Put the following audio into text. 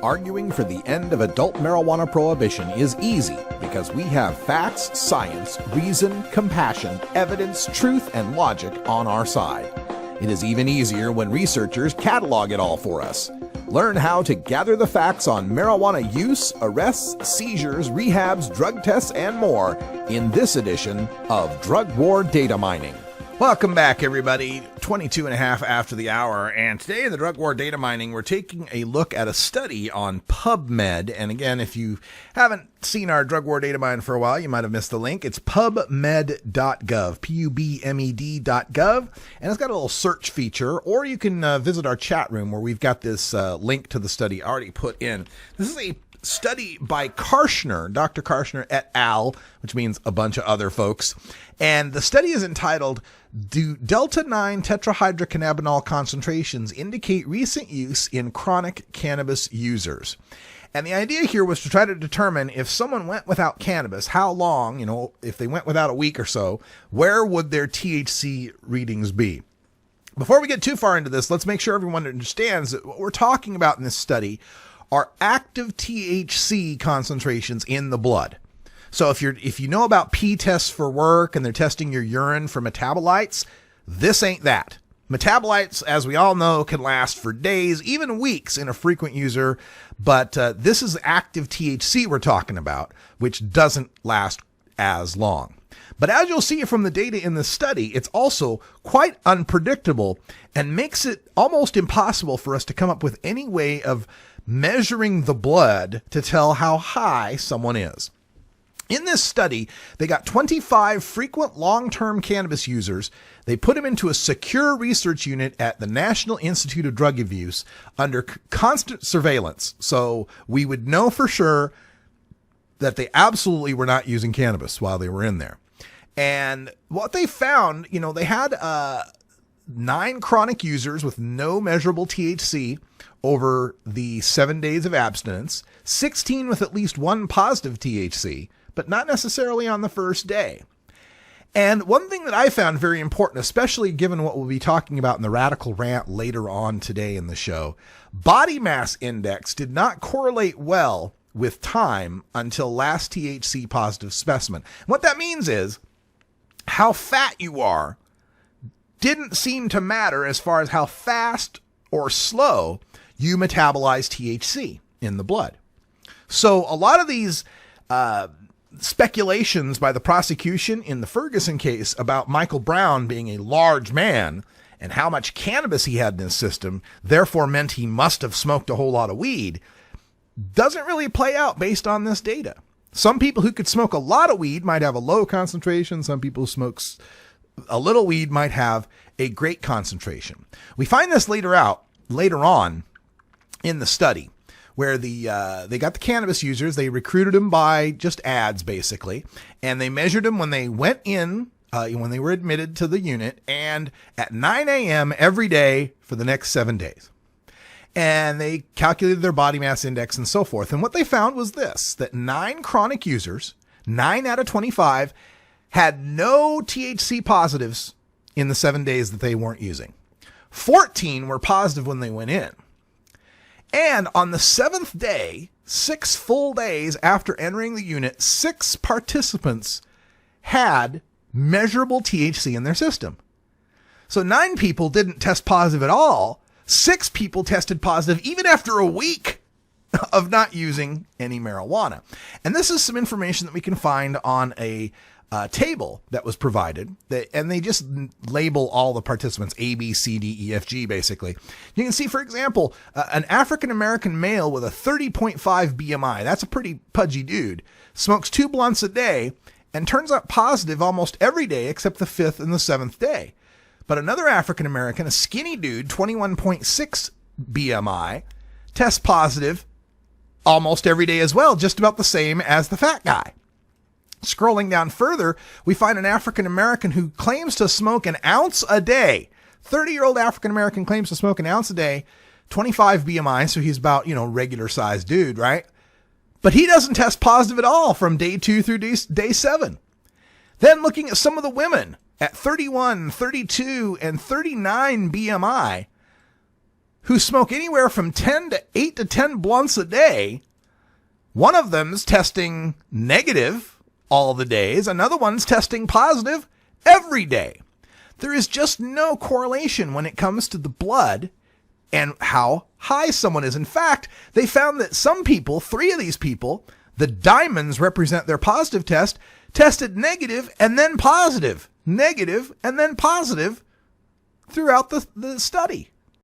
Arguing for the end of adult marijuana prohibition is easy because we have facts, science, reason, compassion, evidence, truth, and logic on our side. It is even easier when researchers catalog it all for us. Learn how to gather the facts on marijuana use, arrests, seizures, rehabs, drug tests, and more in this edition of Drug War Data Mining. Welcome back, everybody. 22 and a half after the hour, and today in the Drug War Data Mining, we're taking a look at a study on PubMed. And again, if you haven't seen our Drug War Data Mine for a while, you might have missed the link. It's pubmed.gov, pubmed.gov, and it's got a little search feature, or you can visit our chat room where we've got this link to the study already put in. This is a study by Karschner, Dr. Karschner et al., which means a bunch of other folks. And the study is entitled, Do Delta-9 Tetrahydrocannabinol Concentrations Indicate Recent Use in Chronic Cannabis Users? And the idea here was to try to determine if someone went without cannabis, how long, if they went without a week or so, where would their THC readings be? Before we get too far into this, let's make sure everyone understands that what we're talking about in this study are active THC concentrations in the blood. So if you know about P tests for work and they're testing your urine for metabolites, this ain't that. Metabolites, as we all know, can last for days, even weeks in a frequent user, but this is active THC we're talking about, which doesn't last as long. But as you'll see from the data in this study, it's also quite unpredictable and makes it almost impossible for us to come up with any way of measuring the blood to tell how high someone is. In this study, they got 25 frequent long-term cannabis users. They put them into a secure research unit at the National Institute of Drug Abuse under constant surveillance. So we would know for sure that they absolutely were not using cannabis while they were in there. And what they found, they had 9 chronic users with no measurable THC over the 7 days of abstinence, 16 with at least one positive THC, but not necessarily on the first day. And one thing that I found very important, especially given what we'll be talking about in the Radical Rant later on today in the show, body mass index did not correlate well with time until last THC positive specimen. What that means is how fat you are didn't seem to matter as far as how fast or slow you metabolize THC in the blood. So a lot of these speculations by the prosecution in the Ferguson case about Michael Brown being a large man and how much cannabis he had in his system, therefore meant he must have smoked a whole lot of weed, doesn't really play out based on this data. Some people who could smoke a lot of weed might have a low concentration. Some people who smoke a little weed might have a great concentration. We find this later on in the study, where they got the cannabis users, they recruited them by just ads basically, and they measured them when they went in, when they were admitted to the unit, and at 9 a.m. every day for the next 7 days. And they calculated their body mass index and so forth. And what they found was this, that 9 chronic users, 9 out of 25, had no THC positives in the 7 days that they weren't using. 14 were positive when they went in. And on the 7th day, 6 full days after entering the unit, 6 participants had measurable THC in their system. So 9 people didn't test positive at all. 6 people tested positive even after a week of not using any marijuana. And this is some information that we can find on a table that was provided, and they just label all the participants A, B, C, D, E, F, G, basically. You can see, for example, an African-American male with a 30.5 BMI, that's a pretty pudgy dude, smokes 2 blunts a day and turns up positive almost every day except the 5th and the 7th day. But another African-American, a skinny dude, 21.6 BMI, tests positive almost every day as well, just about the same as the fat guy. Scrolling down further, we find an African-American who claims to smoke an ounce a day. 30-year-old African-American claims to smoke an ounce a day, 25 BMI, so he's about, regular sized dude, right? But he doesn't test positive at all from day 2 through day 7. Then looking at some of the women at 31, 32, and 39 BMI, who smoke anywhere from 8 to 10 blunts a day. One of them's testing negative all the days. Another one's testing positive every day. There is just no correlation when it comes to the blood and how high someone is. In fact, they found that some people, 3 of these people, the diamonds represent their positive test, tested negative and then positive, negative and then positive throughout the study.